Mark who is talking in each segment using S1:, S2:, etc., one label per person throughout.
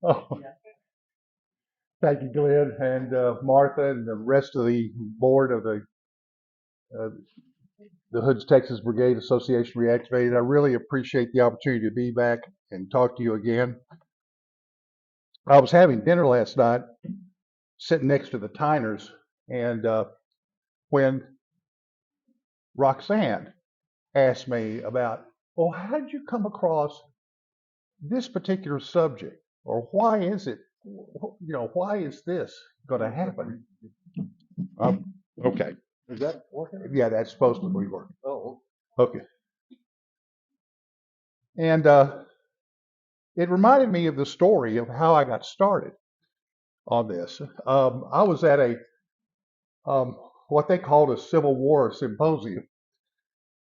S1: Oh, thank you, Glenn, and Martha, and the rest of the board of uh, the Hoods Texas Brigade Association Reactivated. I really appreciate the opportunity to be back and talk to you again. I was having dinner last night, sitting next to the Tiners, and when Roxanne asked me about, well, how did you come across this particular subject, or why is it, why is this going to happen? Okay. Is that working? Yeah, that's supposed to be working. Oh, okay. And it reminded me of the story of how I got started on this. I was at a what they called a Civil War symposium,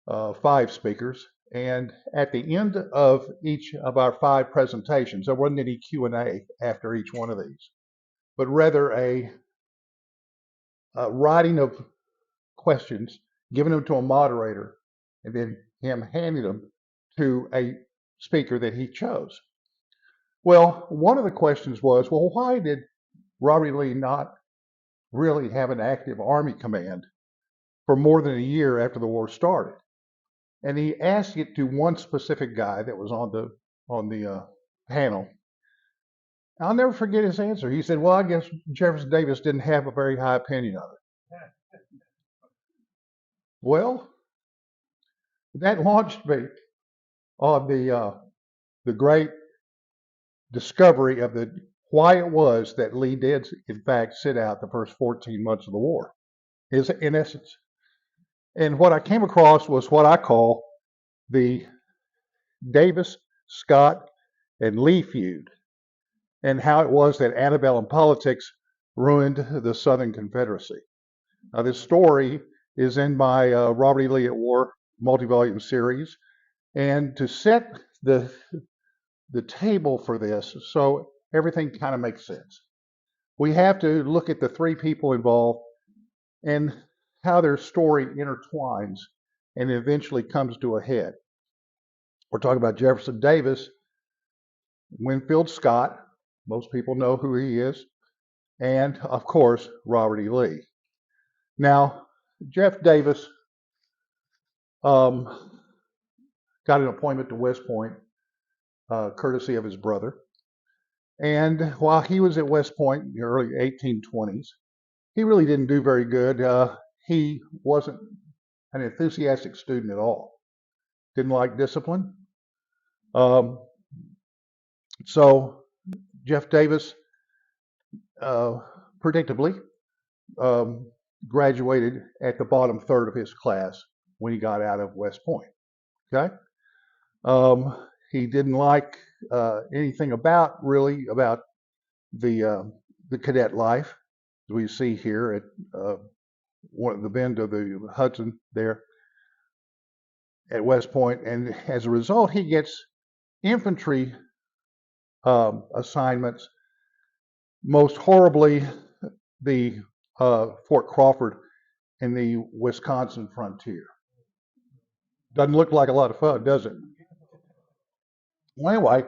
S1: 5 speakers, and at the end of each of our 5 presentations, there wasn't any Q&A after each one of these, but rather a writing of questions, giving them to a moderator, and then him handing them to a speaker that he chose. Well, one of the questions was, well, why did Robert E. Lee not really have an active Army command for more than a year after the war started? And he asked it to one specific guy that was on the panel. I'll never forget his answer. He said, "Well, I guess Jefferson Davis didn't have a very high opinion of it." Well, that launched me on the great discovery of the why it was that Lee did, in fact, sit out the first 14 months of the war, is in essence. And what I came across was what I call the Davis, Scott, and Lee feud, and how it was that antebellum politics ruined the Southern Confederacy. Now, this story is in my Robert E. Lee at War multi-volume series, and to set the table for this so everything kind of makes sense, we have to look at the 3 people involved and how their story intertwines and eventually comes to a head. We're talking about Jefferson Davis, Winfield Scott, most people know who he is, and of course, Robert E. Lee. Now, Jeff Davis got an appointment to West Point, courtesy of his brother. And while he was at West Point in the early 1820s, he really didn't do very good. He wasn't an enthusiastic student at all. Didn't like discipline. Um, so Jeff Davis, predictably, graduated at the bottom third of his class when he got out of West Point. Okay, he didn't like anything about the cadet life we see here at the bend of the Hudson there at West Point, and as a result, he gets infantry assignments. Most horribly, the Fort Crawford in the Wisconsin frontier. Doesn't look like a lot of fun, does it? Well, anyway,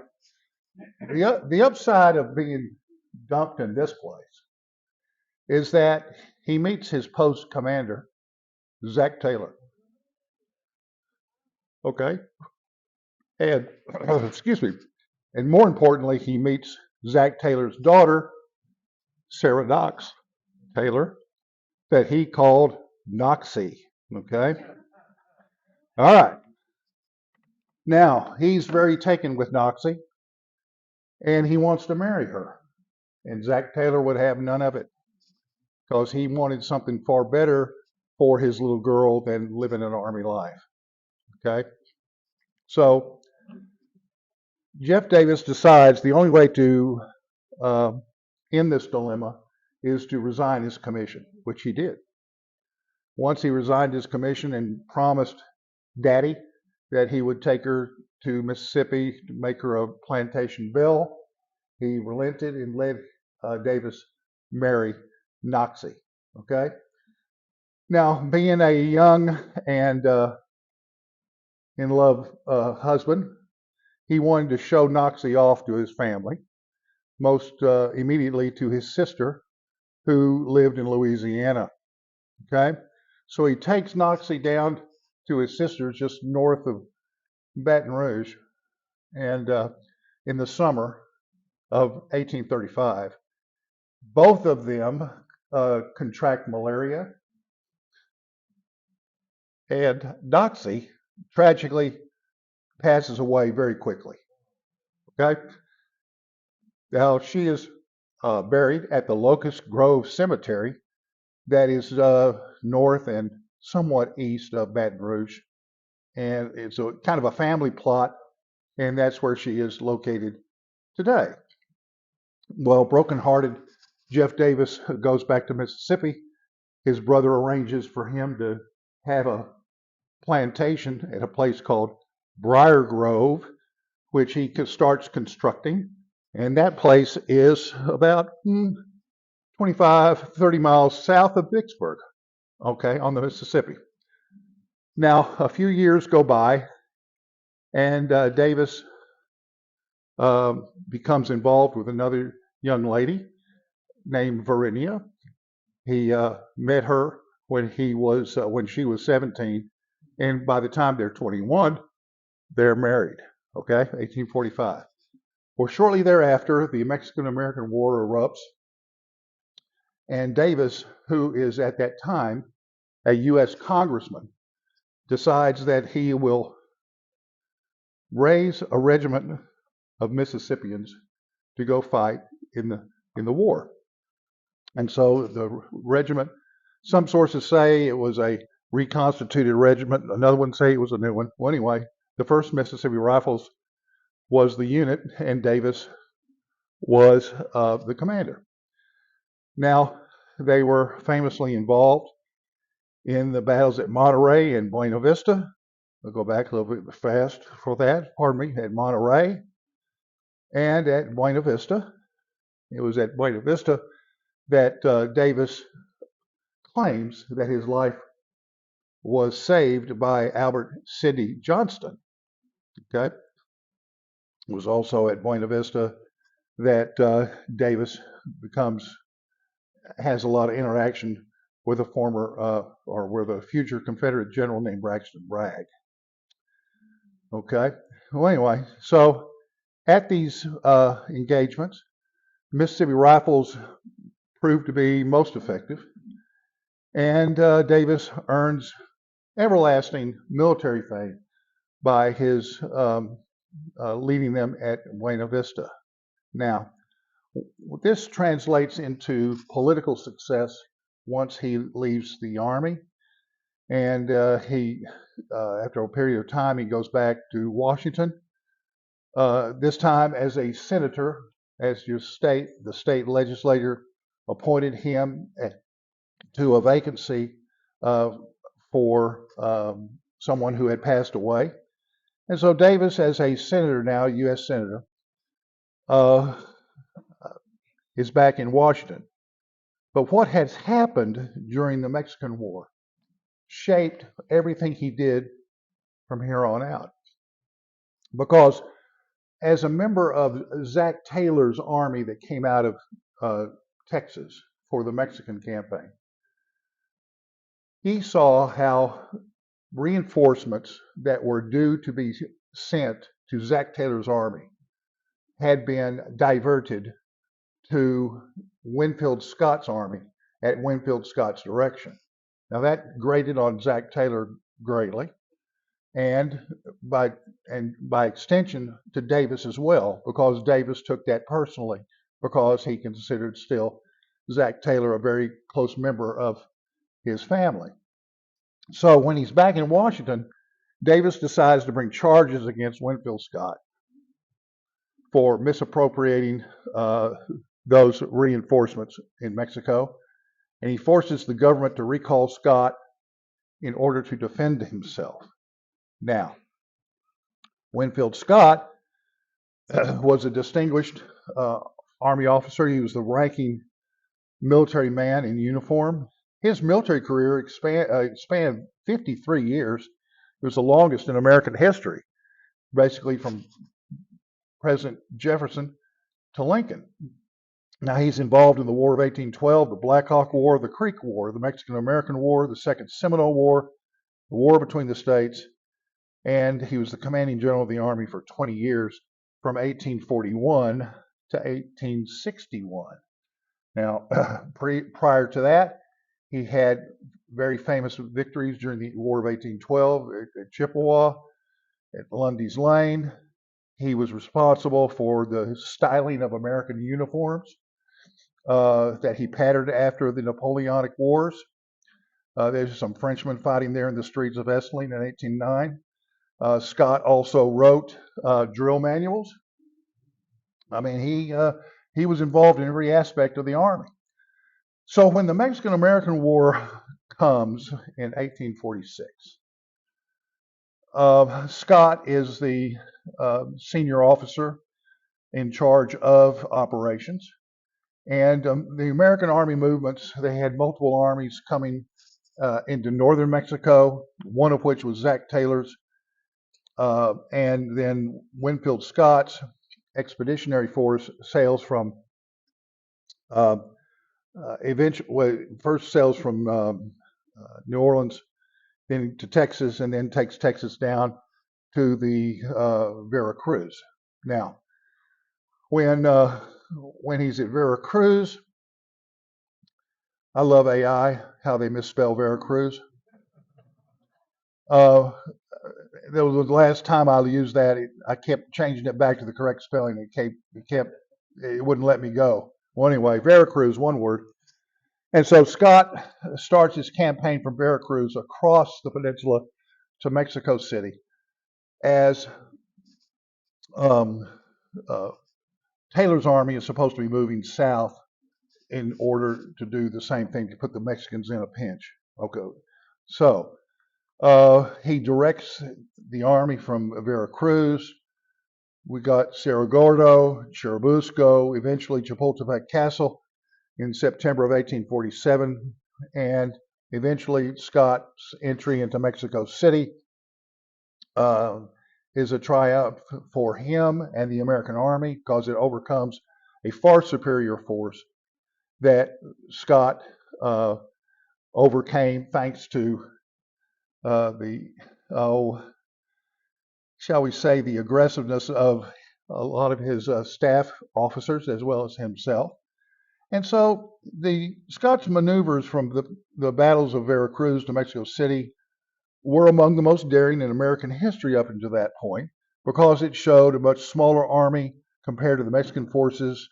S1: the upside of being dumped in this place is that he meets his post commander, Zach Taylor. Okay, and excuse me, and more importantly, he meets Zach Taylor's daughter, Sarah Knox Taylor, that he called Noxie. Okay, all right. Now he's very taken with Noxie, and he wants to marry her, and Zach Taylor would have none of it because he wanted something far better for his little girl than living an army life. Okay, so Jeff Davis decides the only way to uh, end this dilemma is to resign his commission, which he did. Once he resigned his commission and promised Daddy that he would take her to Mississippi to make her a plantation belle, he relented and let Davis marry Noxie. Okay. Now, being a young and in love husband, he wanted to show Noxie off to his family. most immediately to his sister, who lived in Louisiana. Okay, so he takes Noxie down to his sister's just north of Baton Rouge, and in the summer of 1835, both of them contract malaria, and Noxie tragically passes away very quickly. Okay, now she is buried at the Locust Grove Cemetery, that is north and somewhat east of Baton Rouge, and it's a kind of a family plot, and that's where she is located today. Well, brokenhearted Jeff Davis goes back to Mississippi. His brother arranges for him to have a plantation at a place called Briar Grove, which he starts constructing, and that place is about 25, 30 miles south of Vicksburg, okay, on the Mississippi. Now, a few years go by, and Davis becomes involved with another young lady named Verinia. He met her when she was 17, and by the time they're 21, they're married. Okay, 1845. Well, shortly thereafter, the Mexican-American War erupts, and Davis, who is at that time a U.S. congressman, decides that he will raise a regiment of Mississippians to go fight in the war. And so the regiment, some sources say it was a reconstituted regiment, another one say it was a new one. Well, anyway, the 1st Mississippi Rifles was the unit, and Davis was the commander. Now, they were famously involved in the battles at Monterey and Buena Vista. I'll go back a little bit fast for that. Pardon me, at Monterey and at Buena Vista. It was at Buena Vista that Davis claims that his life was saved by Albert Sidney Johnston. Okay, it was also at Buena Vista that Davis has a lot of interaction with a former or with a future Confederate general named Braxton Bragg. Okay, well anyway, so at these engagements, Mississippi Rifles proved to be most effective, and Davis earns everlasting military fame by his leading them at Buena Vista. Now, this translates into political success once he leaves the Army, and after a period of time, he goes back to Washington, this time as a senator, as the state legislature appointed him to a vacancy for someone who had passed away. And so Davis, as a senator now, U.S. senator, is back in Washington. But what has happened during the Mexican War shaped everything he did from here on out. Because as a member of Zach Taylor's army that came out of Texas for the Mexican campaign, he saw how reinforcements that were due to be sent to Zach Taylor's army had been diverted to Winfield Scott's army at Winfield Scott's direction. Now that grated on Zach Taylor greatly, and by extension to Davis as well, because Davis took that personally, because he considered still Zach Taylor a very close member of his family. So when he's back in Washington, Davis decides to bring charges against Winfield Scott for misappropriating those reinforcements in Mexico, and he forces the government to recall Scott in order to defend himself. Now, Winfield Scott was a distinguished Army officer. He was the ranking military man in uniform. His military career spanned 53 years. It was the longest in American history, basically from President Jefferson to Lincoln. Now he's involved in the War of 1812, the Black Hawk War, the Creek War, the Mexican-American War, the Second Seminole War, the War between the states, and he was the commanding general of the Army for 20 years from 1841 to 1861. Now, prior to that, he had very famous victories during the War of 1812 at Chippewa, at Lundy's Lane. He was responsible for the styling of American uniforms that he patterned after the Napoleonic Wars. There's some Frenchmen fighting there in the streets of Essling in 1809. Scott also wrote drill manuals. I mean, he was involved in every aspect of the Army. So when the Mexican-American War comes in 1846, Scott is the senior officer in charge of operations. And the American Army movements, they had multiple armies coming into northern Mexico, one of which was Zach Taylor's, and then Winfield Scott's expeditionary force sails from first sails from New Orleans, then to Texas, and then takes Texas down to the Veracruz. Now, when he's at Veracruz, I love AI, how they misspell Veracruz. That was the last time I used that. I kept changing it back to the correct spelling. It wouldn't let me go. Well, anyway, Veracruz, one word. And so Scott starts his campaign from Veracruz across the peninsula to Mexico City as Taylor's army is supposed to be moving south in order to do the same thing, to put the Mexicans in a pinch. Okay, so he directs the army from Veracruz. We got Cerro Gordo, Churubusco, eventually Chapultepec Castle in September of 1847, and eventually Scott's entry into Mexico City is a triumph for him and the American Army because it overcomes a far superior force that Scott overcame thanks to shall we say, the aggressiveness of a lot of his staff officers as well as himself. And so the Scott's maneuvers from the battles of Veracruz to Mexico City were among the most daring in American history up until that point, because it showed a much smaller army compared to the Mexican forces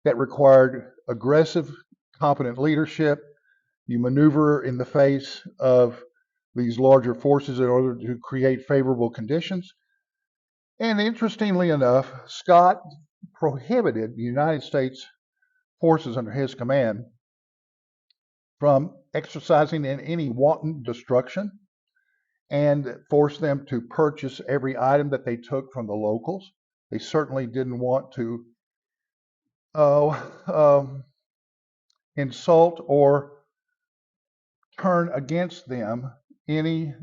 S1: that required aggressive, competent leadership. You maneuver in the face of these larger forces in order to create favorable conditions. And interestingly enough, Scott prohibited the United States forces under his command from exercising in any wanton destruction, and forced them to purchase every item that they took from the locals. They certainly didn't want to insult or turn against them any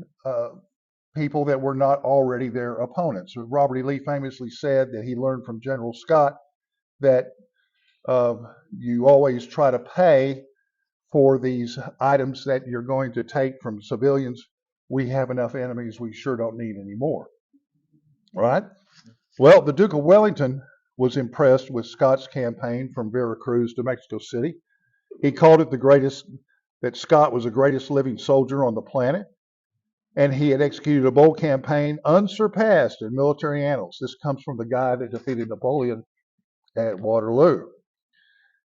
S1: people that were not already their opponents. Robert E. Lee famously said that he learned from General Scott that you always try to pay for these items that you're going to take from civilians. We have enough enemies, we sure don't need any more. Right? Well, the Duke of Wellington was impressed with Scott's campaign from Veracruz to Mexico City. He called it that Scott was the greatest living soldier on the planet, and he had executed a bold campaign unsurpassed in military annals. This comes from the guy that defeated Napoleon at Waterloo.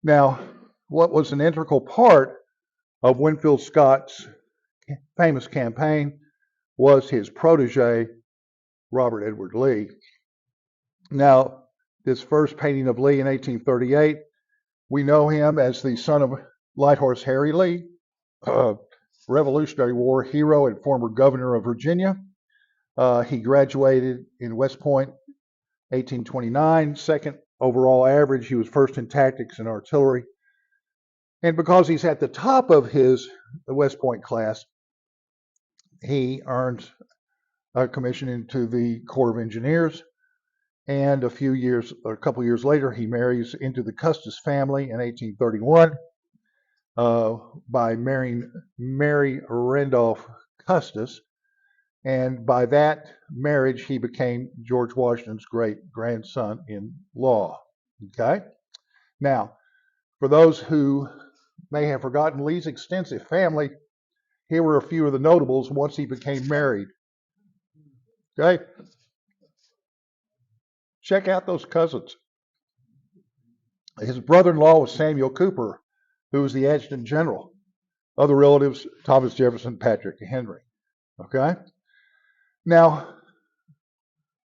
S1: Now, what was an integral part of Winfield Scott's famous campaign was his protege, Robert Edward Lee. Now, this first painting of Lee in 1838, we know him as the son of Light Horse Harry Lee, Revolutionary War hero and former governor of Virginia. He graduated in West Point 1829, second overall average. He was first in tactics and artillery. And because he's at the top of the West Point class, he earned a commission into the Corps of Engineers. And a couple years later, he marries into the Custis family in 1831 by marrying Mary Randolph Custis. And by that marriage, he became George Washington's great grandson-in-law. Okay? Now, for those who may have forgotten Lee's extensive family, here were a few of the notables once he became married. Okay? Check out those cousins. His brother-in-law was Samuel Cooper, who was the adjutant general. Other relatives, Thomas Jefferson, Patrick Henry. Okay? Now,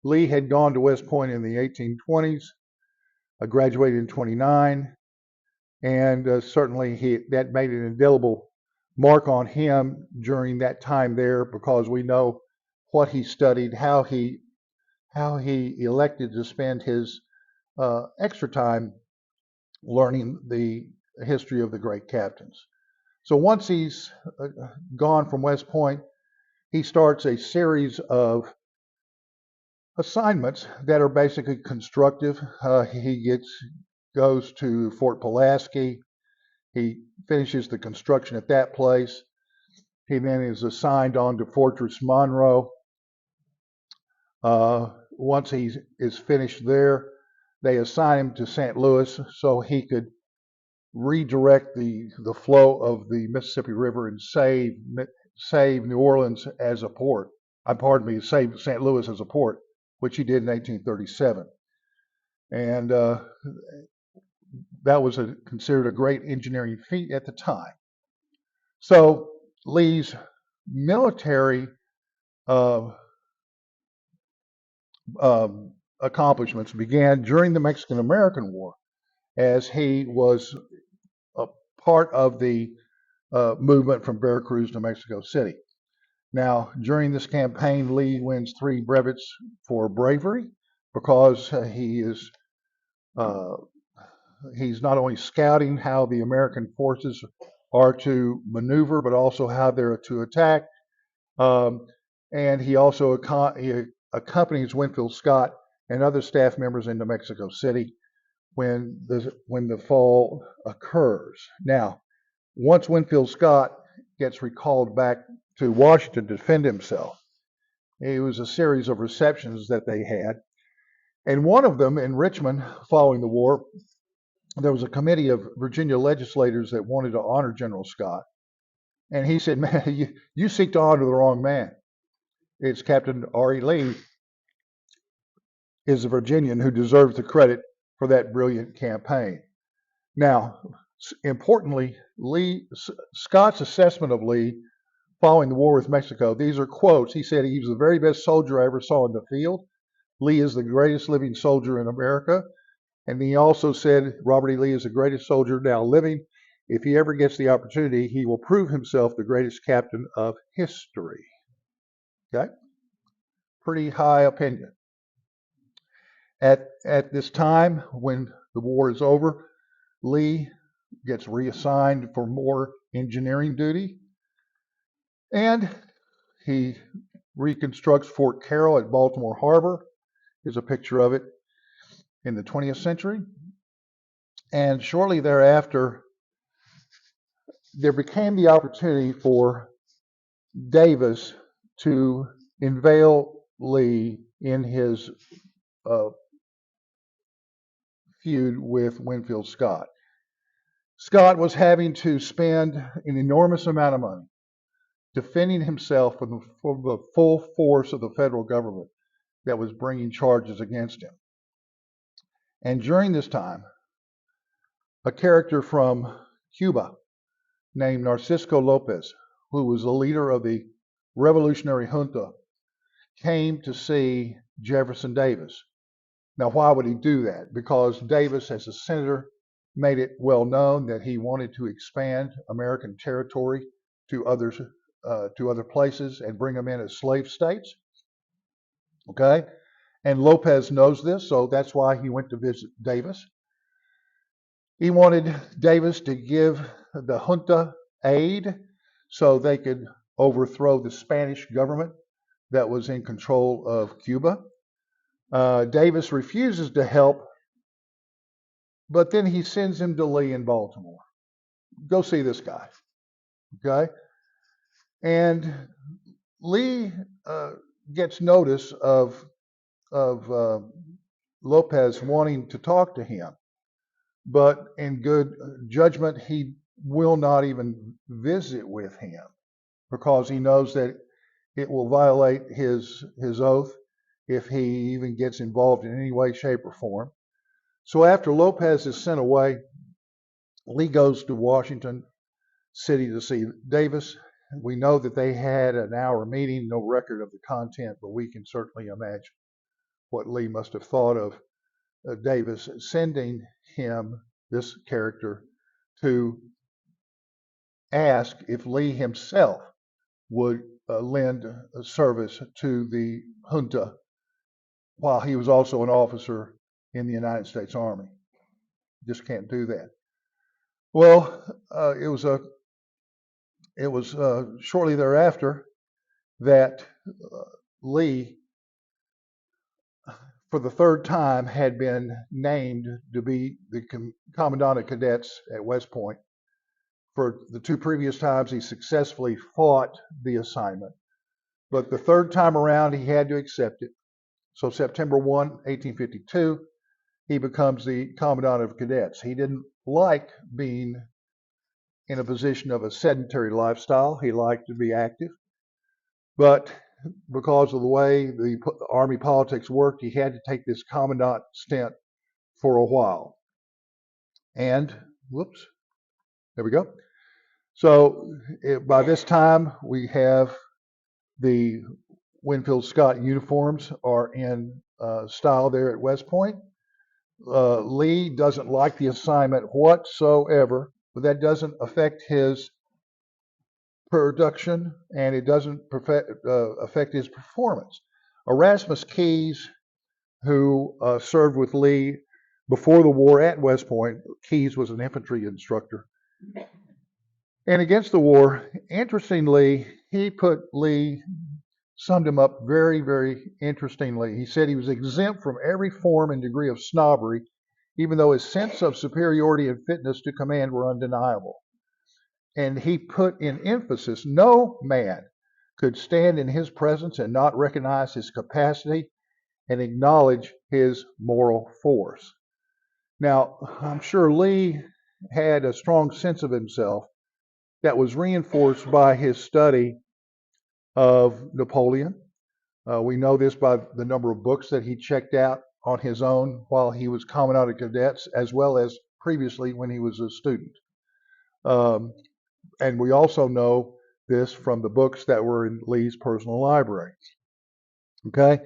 S1: Lee had gone to West Point in the 1820s, graduated in 29, and certainly that made an indelible mark on him during that time there, because we know what he studied, how he elected to spend his extra time learning the history of the great captains. So once he's gone from West Point, he starts a series of assignments that are basically constructive. He goes to Fort Pulaski. He finishes the construction at that place. He then is assigned on to Fortress Monroe. Once he is finished there, they assign him to St. Louis so he could redirect the flow of the Mississippi River and save New Orleans as a port. Save St. Louis as a port, which he did in 1837. And that was considered a great engineering feat at the time. So Lee's military accomplishments began during the Mexican-American War, as he was a part of the movement from Veracruz to Mexico City. Now, during this campaign, Lee wins 3 brevets for bravery, because he's not only scouting how the American forces are to maneuver, but also how they're to attack. And he also accompanies Winfield Scott and other staff members into Mexico City when the fall occurs. Now, once Winfield Scott gets recalled back to Washington to defend himself, it was a series of receptions that they had. And one of them in Richmond, following the war, there was a committee of Virginia legislators that wanted to honor General Scott. And he said, "Man, you seek to honor the wrong man. It's Captain R.E. Lee is a Virginian who deserves the credit for that brilliant campaign." Now, importantly, Scott's assessment of Lee following the war with Mexico, these are quotes. He said, "He was the very best soldier I ever saw in the field. Lee is the greatest living soldier in America." And he also said, "Robert E. Lee is the greatest soldier now living. If he ever gets the opportunity, he will prove himself the greatest captain of history." Okay? Pretty high opinion. At this time, when the war is over, Lee gets reassigned for more engineering duty, and he reconstructs Fort Carroll at Baltimore Harbor. Here's a picture of it in the 20th century. And shortly thereafter, there became the opportunity for Davis to inveigle Lee in his feud with Winfield Scott. Scott was having to spend an enormous amount of money defending himself from the full force of the federal government that was bringing charges against him. And during this time, a character from Cuba named Narcisco Lopez, who was the leader of the revolutionary junta, came to see Jefferson Davis. Now, why would he do that? Because Davis, as a senator, made it well known that he wanted to expand American territory to other places and bring them in as slave states. Okay? And Lopez knows this, so that's why he went to visit Davis. He wanted Davis to give the junta aid so they could overthrow the Spanish government that was in control of Cuba. Davis refuses to help, but then he sends him to Lee in Baltimore. Go see this guy, okay? And Lee gets notice of Lopez wanting to talk to him, but in good judgment, he will not even visit with him because he knows that it will violate his oath if he even gets involved in any way, shape, or form. So after Lopez is sent away, Lee goes to Washington City to see Davis. We know that they had an hour meeting, no record of the content, but we can certainly imagine what Lee must have thought of Davis sending him, this character, to ask if Lee himself would lend service to the junta while he was also an officer in the United States Army. Just can't do that. Well, it was shortly thereafter that Lee, for the third time, had been named to be the commandant of cadets at West Point. For the two previous times, he successfully fought the assignment. But the third time around, he had to accept it. So September 1, 1852, he becomes the commandant of cadets. He didn't like being in a position of a sedentary lifestyle. He liked to be active. But because of the way the Army politics worked, he had to take this commandant stint for a while. And, whoops, there we go. So by this time, we have the Winfield Scott uniforms are in style there at West Point. Lee doesn't like the assignment whatsoever, but that doesn't affect his production and it doesn't affect his performance. Erasmus Keyes, who served with Lee before the war at West Point, Keyes was an infantry instructor. And against the war, interestingly, he put Lee, summed him up very, very interestingly. He said he was exempt from every form and degree of snobbery, even though his sense of superiority and fitness to command were undeniable. And he put in emphasis, no man could stand in his presence and not recognize his capacity and acknowledge his moral force. Now, I'm sure Lee had a strong sense of himself that was reinforced by his study of Napoleon. We know this by the number of books that he checked out on his own while he was commandant of cadets, as well as previously when he was a student. And we also know this from the books that were in Lee's personal library. Okay?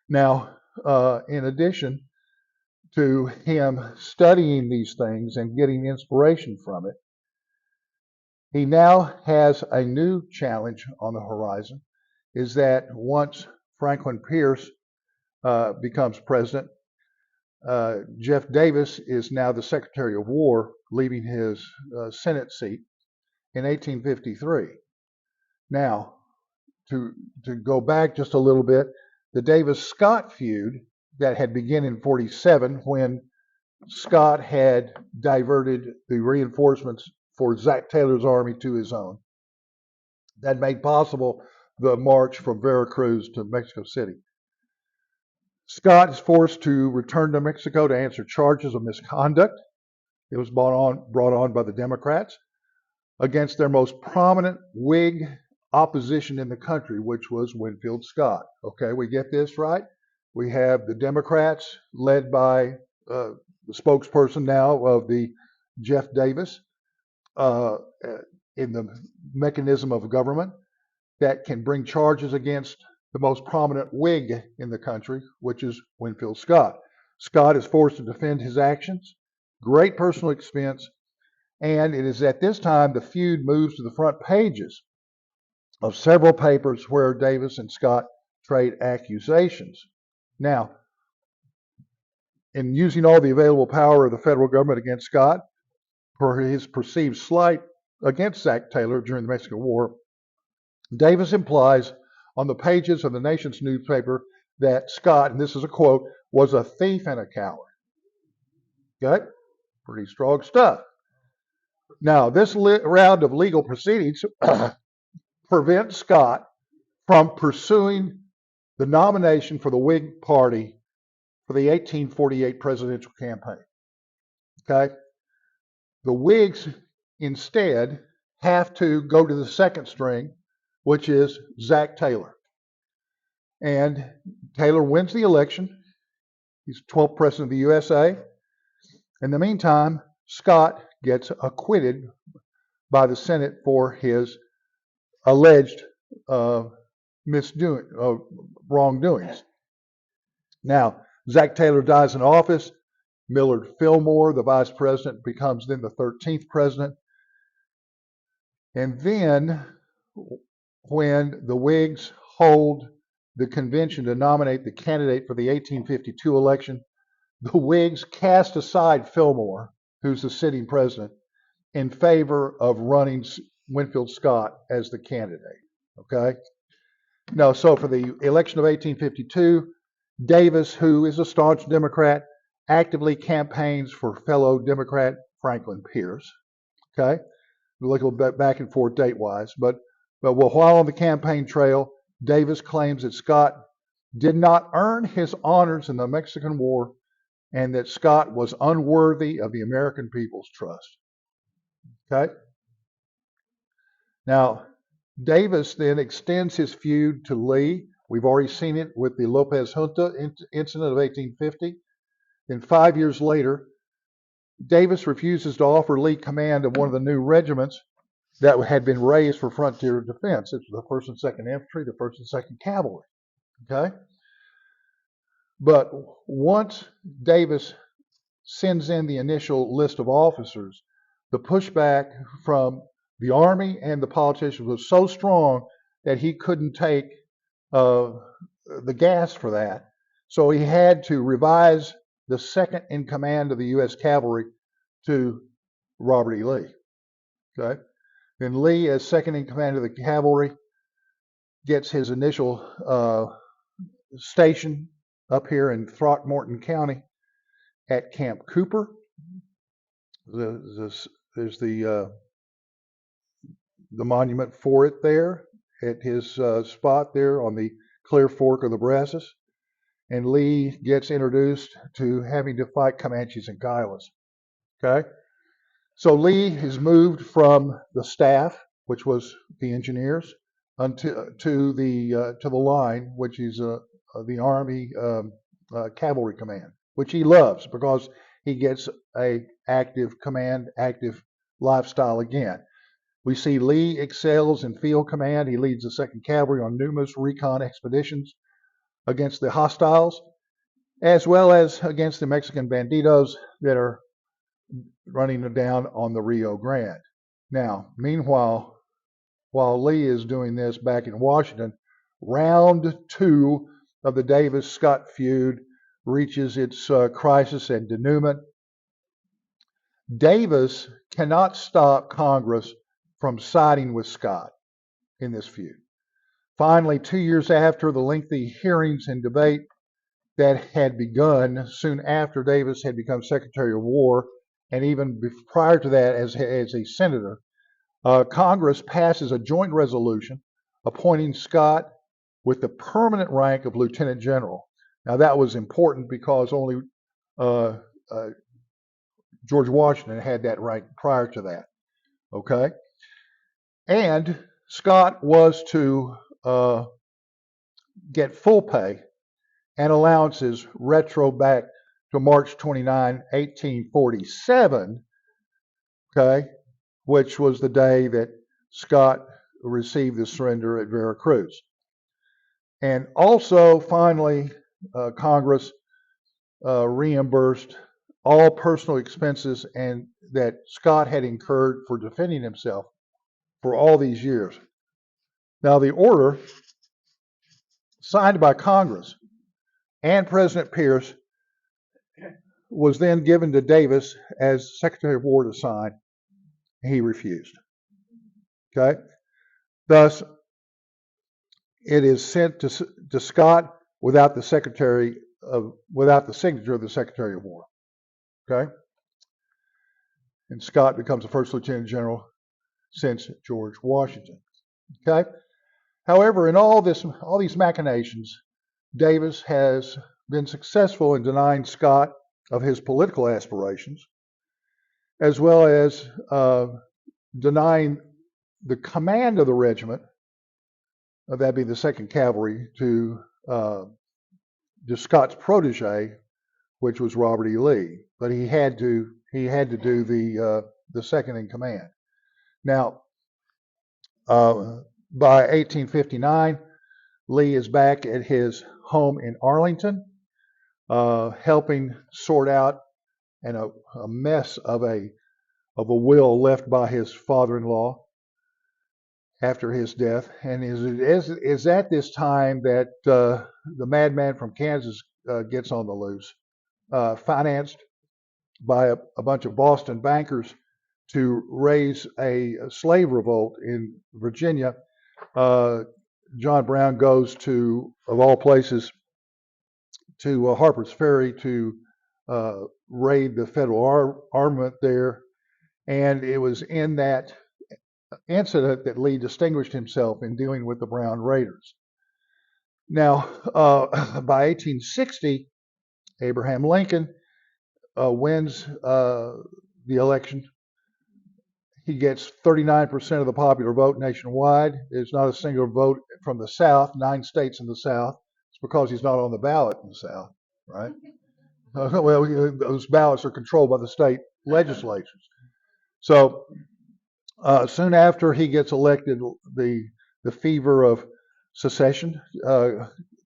S1: Now, in addition to him studying these things and getting inspiration from it, he now has a new challenge on the horizon, is that once Franklin Pierce becomes president, Jeff Davis is now the Secretary of War, leaving his Senate seat in 1853. Now, to go back just a little bit, the Davis-Scott feud that had begun in 47 when Scott had diverted the reinforcements for Zach Taylor's army to his own. That made possible the march from Veracruz to Mexico City. Scott is forced to return to Mexico to answer charges of misconduct. It was brought on by the Democrats against their most prominent Whig opposition in the country, which was Winfield Scott. Okay, we get this right? We have the Democrats led by the spokesperson now of the Jeff Davis in the mechanism of government that can bring charges against the most prominent Whig in the country, which is Winfield Scott. Scott is forced to defend his actions, great personal expense, and it is at this time the feud moves to the front pages of several papers where Davis and Scott trade accusations. Now, in using all the available power of the federal government against Scott for his perceived slight against Zach Taylor during the Mexican War, Davis implies on the pages of the nation's newspaper that Scott, and this is a quote, was a thief and a coward. Okay? Pretty strong stuff. Now, this round of legal proceedings prevents Scott from pursuing the nomination for the Whig Party for the 1848 presidential campaign. Okay? The Whigs instead have to go to the second string, which is Zach Taylor. And Taylor wins the election. He's 12th president of the USA. In the meantime, Scott gets acquitted by the Senate for his alleged wrongdoings. Now, Zach Taylor dies in office. Millard Fillmore, the vice president, becomes then the 13th president. And then, when the Whigs hold the convention to nominate the candidate for the 1852 election, the Whigs cast aside Fillmore, who's the sitting president, in favor of running Winfield Scott as the candidate. Okay? No, so for the election of 1852, Davis, who is a staunch Democrat, actively campaigns for fellow Democrat Franklin Pierce. Okay? We'll look a little bit back and forth date-wise. But while on the campaign trail, Davis claims that Scott did not earn his honors in the Mexican War and that Scott was unworthy of the American people's trust. Okay? Now, Davis then extends his feud to Lee. We've already seen it with the Lopez Junta incident of 1850. Then 5 years later, Davis refuses to offer Lee command of one of the new regiments that had been raised for frontier defense. It was the 1st and 2nd Infantry, the 1st and 2nd Cavalry. Okay? But once Davis sends in the initial list of officers, the pushback from the Army and the politicians was so strong that he couldn't take the gas for that. So he had to revise the second in command of the U.S. Cavalry to Robert E. Lee. Okay? Then Lee, as second in command of the cavalry, gets his initial station up here in Throckmorton County at Camp Cooper. There's the monument for it there at his spot there on the Clear Fork of the Brazos. And Lee gets introduced to having to fight Comanches and Kiowas. Okay? So Lee is moved from the staff, which was the engineers, to the line, which is the Army Cavalry Command, which he loves because he gets a active command, active lifestyle again. We see Lee excels in field command. He leads the 2nd Cavalry on numerous recon expeditions against the hostiles, as well as against the Mexican banditos that are running down on the Rio Grande. Now, meanwhile, while Lee is doing this back in Washington, round 2 of the Davis-Scott feud reaches its crisis and denouement. Davis cannot stop Congress from siding with Scott in this feud. Finally, 2 years after the lengthy hearings and debate that had begun soon after Davis had become Secretary of War, and even prior to that as a senator, Congress passes a joint resolution appointing Scott with the permanent rank of Lieutenant General. Now that was important because only George Washington had that rank prior to that. Okay? And Scott was to get full pay and allowances retro back to March 29, 1847, okay, which was the day that Scott received the surrender at Veracruz. And also, finally, Congress reimbursed all personal expenses and that Scott had incurred for defending himself for all these years. Now, the order signed by Congress and President Pierce was then given to Davis as Secretary of War to sign. He refused. Okay? Thus, it is sent to Scott without the signature of the Secretary of War. Okay, and Scott becomes the first lieutenant general since George Washington. Okay, however, in all these machinations, Davis has been successful in denying Scott of his political aspirations, as well as denying the command of the regiment, that being the 2nd Cavalry, to Scott's protege, which was Robert E. Lee. But he had to do the second in command. Now, by 1859, Lee is back at his home in Arlington, helping sort out a mess of a will left by his father-in-law after his death. And is at this time that the madman from Kansas gets on the loose, financed by a bunch of Boston bankers to raise a slave revolt in Virginia. John Brown goes to, of all places, to Harper's Ferry to raid the federal armament there. And it was in that incident that Lee distinguished himself in dealing with the Brown Raiders. Now, by 1860, Abraham Lincoln wins the election. He gets 39% of the popular vote nationwide. There's not a single vote from the South, 9 states in the South. It's because he's not on the ballot in the South, right? Well, those ballots are controlled by the state legislatures. So soon after he gets elected, the fever of secession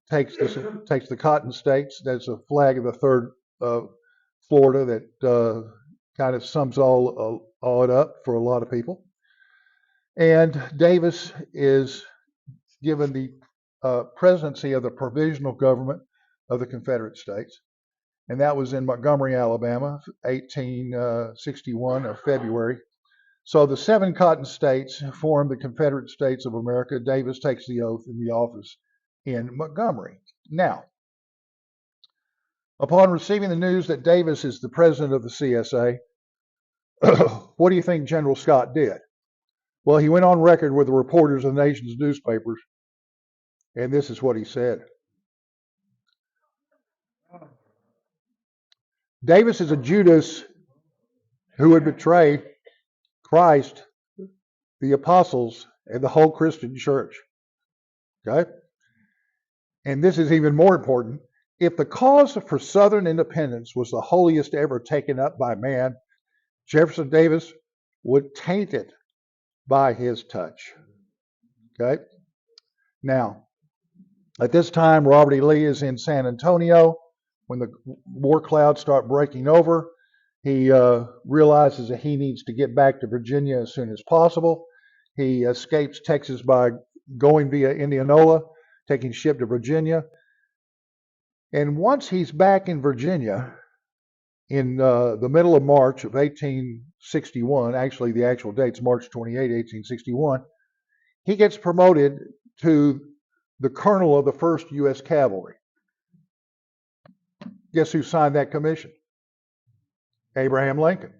S1: takes the Cotton States. That's a flag of the third Florida that kind of sums all it up for a lot of people. And Davis is given the presidency of the provisional government of the Confederate States, and that was in Montgomery, Alabama, 1861 of February. So the 7 Cotton States formed the Confederate States of America. Davis takes the oath in the office in Montgomery. Now, upon receiving the news that Davis is the president of the CSA, what do you think General Scott did? Well, he went on record with the reporters of the nation's newspapers, and this is what he said. Davis is a Judas who would betray Christ, the apostles, and the whole Christian church. Okay? And this is even more important. If the cause for Southern independence was the holiest ever taken up by man, Jefferson Davis would taint it by his touch. Okay? Now, at this time, Robert E. Lee is in San Antonio. When the war clouds start breaking over, he realizes that he needs to get back to Virginia as soon as possible. He escapes Texas by going via Indianola, taking ship to Virginia. And once he's back in Virginia, in the middle of March of 1861, actually the actual date's March 28, 1861, he gets promoted to the colonel of the 1st U.S. Cavalry. Guess who signed that commission? Abraham Lincoln.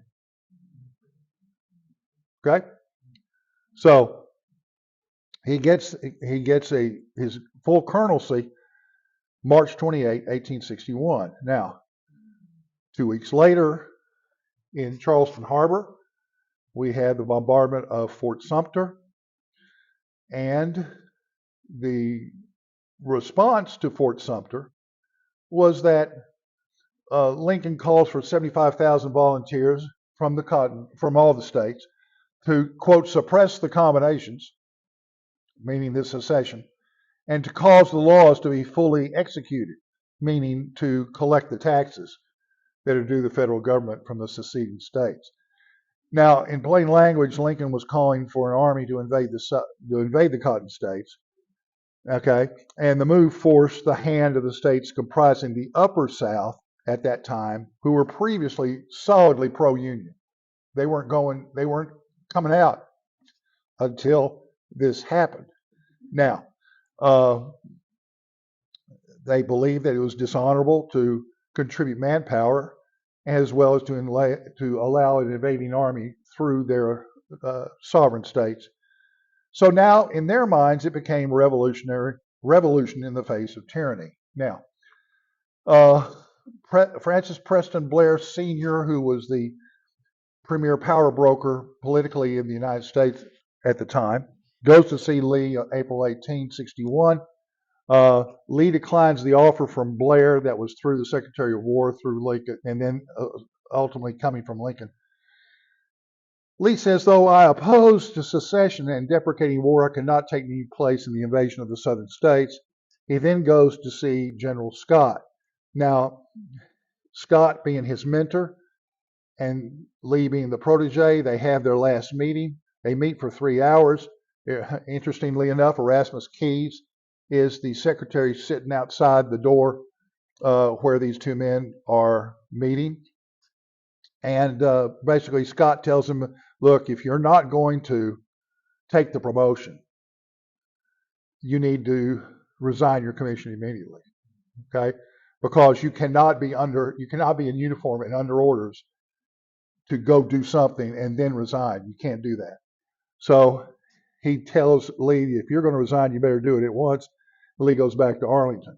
S1: Okay? So he gets his full colonelcy March 28, 1861. Now, 2 weeks later, in Charleston Harbor, we had the bombardment of Fort Sumter, and the response to Fort Sumter was that Lincoln calls for 75,000 volunteers from all the states to, quote, suppress the combinations, meaning the secession, and to cause the laws to be fully executed, meaning to collect the taxes that are due the federal government from the seceding states. Now, in plain language, Lincoln was calling for an army to invade the Cotton States. Okay, and the move forced the hand of the states comprising the Upper South at that time, who were previously solidly pro-union. They weren't coming out until this happened. Now, They believed that it was dishonorable to contribute manpower as well as to allow an invading army through their sovereign states. So now, in their minds, it became revolution in the face of tyranny. Now, Francis Preston Blair Sr., who was the premier power broker politically in the United States at the time, goes to see Lee on April 18, 61. Lee declines the offer from Blair that was through the Secretary of War, through Lincoln, and then ultimately coming from Lincoln. Lee says, though I oppose to secession and deprecating war, I cannot take any place in the invasion of the southern states. He then goes to see General Scott. Now, Scott being his mentor and Lee being the protege, they have their last meeting. They meet for 3 hours. Interestingly enough, Erasmus Keyes is the secretary sitting outside the door where these two men are meeting. And basically, Scott tells him, look, if you're not going to take the promotion, you need to resign your commission immediately, okay? Because you cannot be in uniform and under orders to go do something and then resign. You can't do that. So he tells Lee, if you're going to resign, you better do it at once. Lee goes back to Arlington.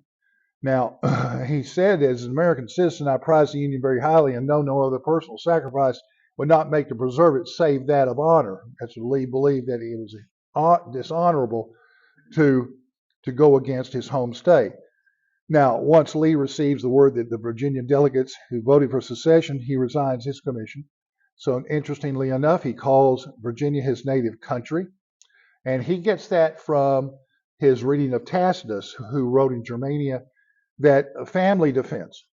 S1: Now, he said, as an American citizen, I prize the Union very highly and know no other personal sacrifice would not make to preserve it save that of honor. That's what Lee believed, that it was dishonorable to go against his home state. Now, once Lee receives the word that the Virginia delegates who voted for secession, he resigns his commission. So interestingly enough, he calls Virginia his native country. And he gets that from his reading of Tacitus, who wrote in Germania that family defense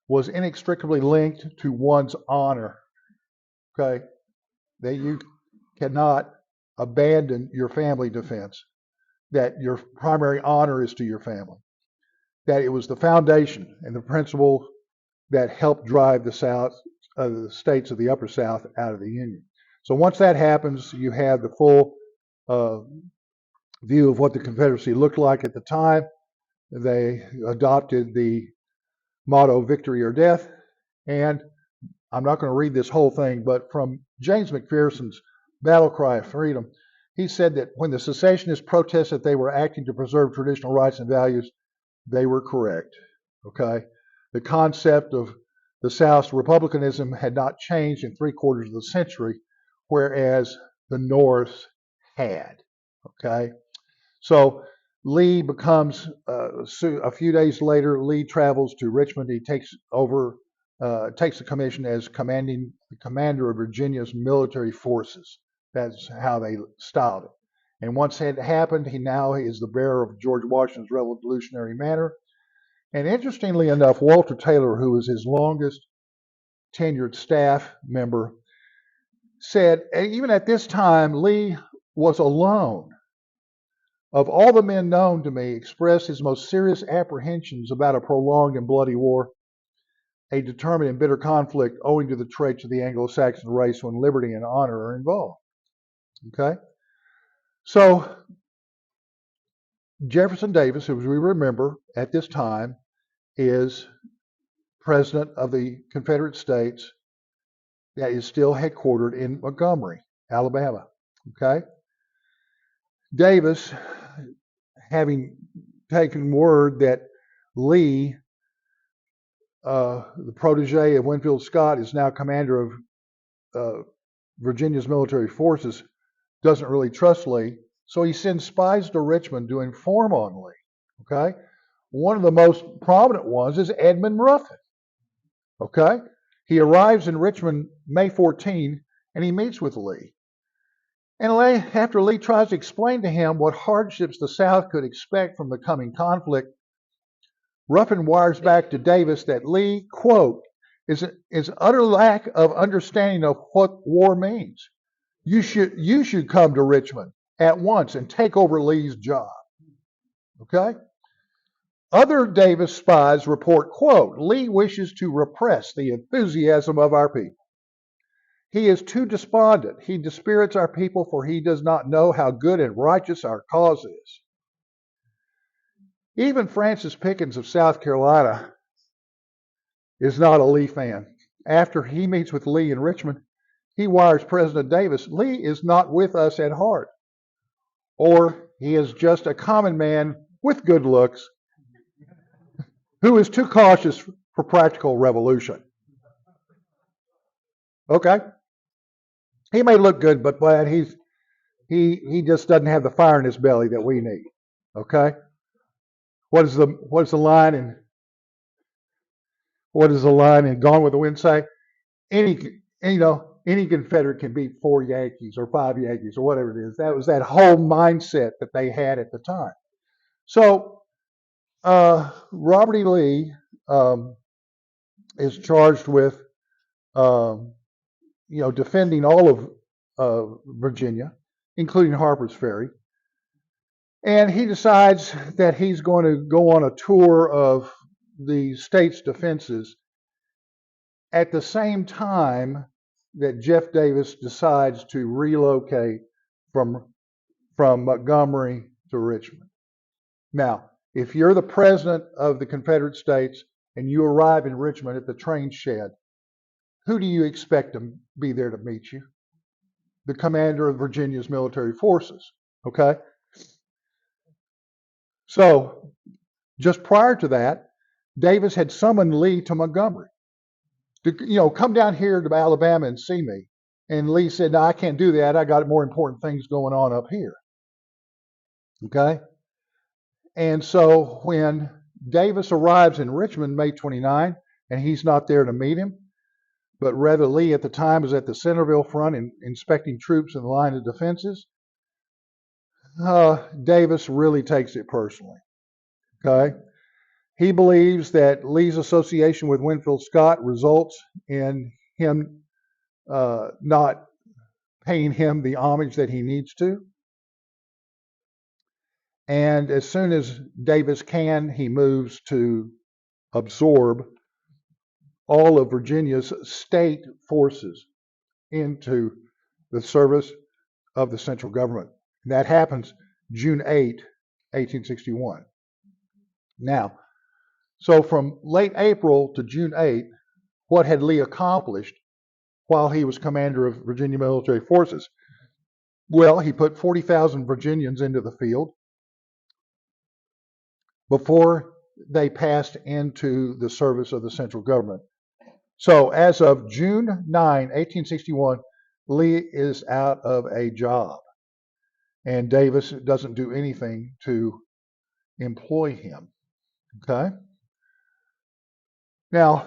S1: was inextricably linked to one's honor. Okay? That you cannot abandon your family defense, that your primary honor is to your family, that it was the foundation and the principle that helped drive the states of the Upper South out of the Union. So once that happens, you have the full view of what the Confederacy looked like at the time. They adopted the motto, victory or death. And I'm not going to read this whole thing, but from James McPherson's Battle Cry of Freedom, he said that when the secessionists protested they were acting to preserve traditional rights and values, they were correct. Okay? The concept of the South's republicanism had not changed in 3/4 of the century, whereas the North had. Okay? So Lee becomes, a few days later, Lee travels to Richmond. He takes the commission as the commander of Virginia's military forces. That's how they styled it. And once that happened, he now is the bearer of George Washington's Revolutionary Banner. And interestingly enough, Walter Taylor, who was his longest tenured staff member, said, even at this time, Lee was alone. Of all the men known to me, expressed his most serious apprehensions about a prolonged and bloody war, a determined and bitter conflict owing to the traits of the Anglo-Saxon race when liberty and honor are involved. Okay? So, Jefferson Davis, as we remember at this time, is president of the Confederate States that is still headquartered in Montgomery, Alabama. Okay? Davis, having taken word that Lee, the protege of Winfield Scott, is now commander of Virginia's military forces, doesn't really trust Lee, so he sends spies to Richmond to inform on Lee. Okay? One of the most prominent ones is Edmund Ruffin. Okay? He arrives in Richmond May 14, and he meets with Lee. And after Lee tries to explain to him what hardships the South could expect from the coming conflict, Ruffin wires back to Davis that Lee, quote, is utter lack of understanding of what war means. You should come to Richmond at once and take over Lee's job. Okay? Other Davis spies report, quote, Lee wishes to repress the enthusiasm of our people. He is too despondent. He dispirits our people, for he does not know how good and righteous our cause is. Even Francis Pickens of South Carolina is not a Lee fan. After he meets with Lee in Richmond, he wires President Davis, Lee is not with us at heart, or he is just a common man with good looks who is too cautious for practical revolution. Okay? He may look good, but he just doesn't have the fire in his belly that we need. Okay? What is the line in Gone with the Wind say? Any Confederate can beat 4 Yankees or 5 Yankees or whatever it is. That was that whole mindset that they had at the time. So Robert E. Lee is charged with defending all of Virginia, including Harper's Ferry. And he decides that he's going to go on a tour of the state's defenses at the same time that Jeff Davis decides to relocate from Montgomery to Richmond. Now, if you're the president of the Confederate States and you arrive in Richmond at the train shed, who do you expect to be there to meet you? The commander of Virginia's military forces, okay? So, just prior to that, Davis had summoned Lee to Montgomery to, come down here to Alabama and see me. And Lee said, no, I can't do that. I got more important things going on up here. Okay? And so when Davis arrives in Richmond May 29, and he's not there to meet him, but rather Lee at the time is at the Centerville front inspecting troops in the line of defenses, Davis really takes it personally. Okay? He believes that Lee's association with Winfield Scott results in him not paying him the homage that he needs to. And as soon as Davis can, he moves to absorb all of Virginia's state forces into the service of the central government. And that happens June 8, 1861. Now, so from late April to June 8, what had Lee accomplished while he was commander of Virginia military forces? Well, he put 40,000 Virginians into the field before they passed into the service of the central government. So as of June 9, 1861, Lee is out of a job, and Davis doesn't do anything to employ him. Okay? Now,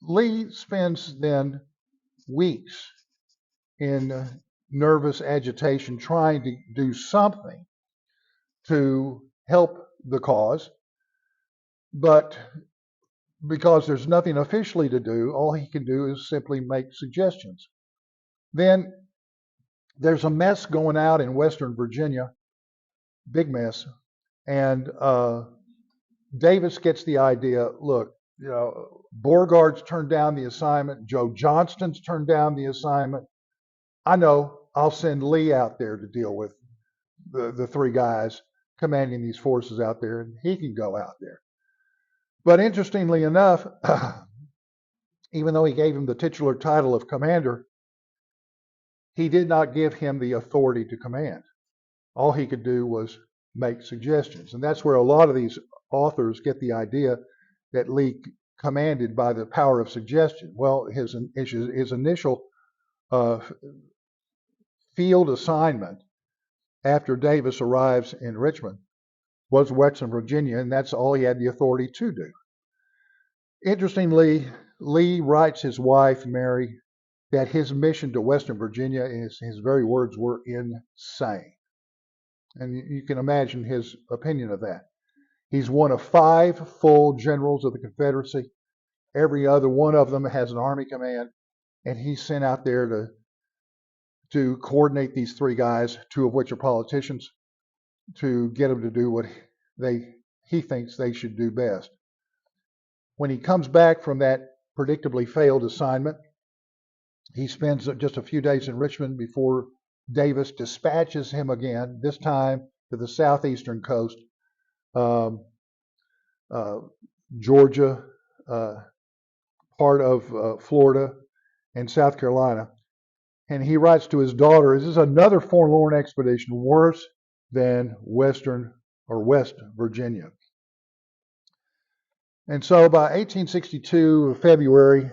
S1: Lee spends then weeks in nervous agitation trying to do something to help the cause, but because there's nothing officially to do, all he can do is simply make suggestions. Then there's a mess going out in Western Virginia, big mess, and Davis gets the idea, look, Beauregard's turned down the assignment, Joe Johnston's turned down the assignment. I know, I'll send Lee out there to deal with the three guys commanding these forces out there, and he can go out there. But interestingly enough, even though he gave him the titular title of commander, he did not give him the authority to command. All he could do was make suggestions. And that's where a lot of these authors get the idea that Lee commanded by the power of suggestion. Well, his initial field assignment after Davis arrives in Richmond was Western Virginia, and that's all he had the authority to do. Interestingly, Lee writes his wife, Mary, that his mission to Western Virginia, his very words, were insane. And you can imagine his opinion of that. He's one of 5 full generals of the Confederacy. Every other one of them has an army command, and he's sent out there to coordinate these 3 guys, 2 of which are politicians, to get them to do what he thinks they should do best. When he comes back from that predictably failed assignment, he spends just a few days in Richmond before Davis dispatches him again, this time to the southeastern coast, um, uh, Georgia, uh, part of Florida, and South Carolina. And he writes to his daughter, "This is another forlorn expedition, worse than Western or West Virginia." And so by 1862, February,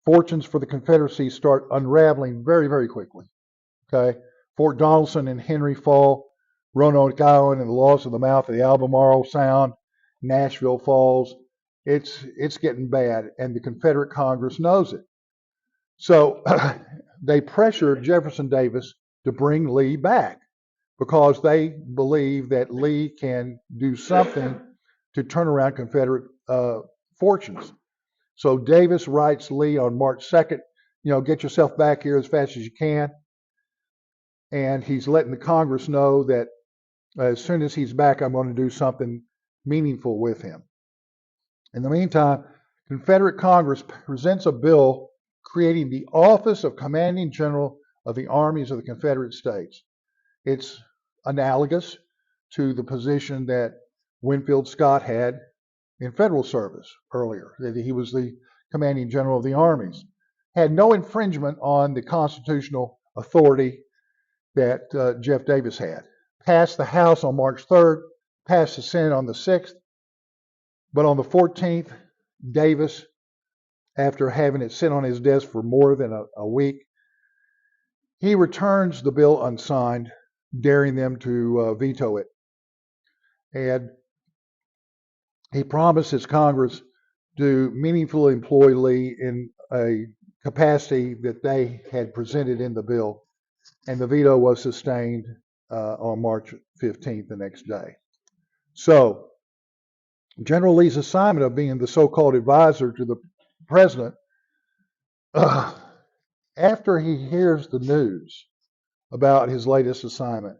S1: fortunes for the Confederacy start unraveling very, very quickly. Okay, Fort Donelson and Henry fall, Roanoke Island and the loss of the mouth of the Albemarle Sound, Nashville falls. It's getting bad, and the Confederate Congress knows it. So they pressured Jefferson Davis to bring Lee back because they believe that Lee can do something to turn around Confederate fortunes. So Davis writes Lee on March 2nd, get yourself back here as fast as you can. And he's letting the Congress know that as soon as he's back, I'm going to do something meaningful with him. In the meantime, Confederate Congress presents a bill creating the office of Commanding General of the Armies of the Confederate States. It's analogous to the position that Winfield Scott had in federal service earlier, that he was the Commanding General of the Armies. Had no infringement on the constitutional authority that Jeff Davis had. Passed the House on March 3rd, passed the Senate on the 6th, but on the 14th, Davis, after having it sit on his desk for more than a week, he returns the bill unsigned, daring them to veto it. And he promises Congress to meaningfully employ Lee in a capacity that they had presented in the bill, and the veto was sustained on March 15th, the next day. So General Lee's assignment of being the so-called advisor to the president, after he hears the news about his latest assignment,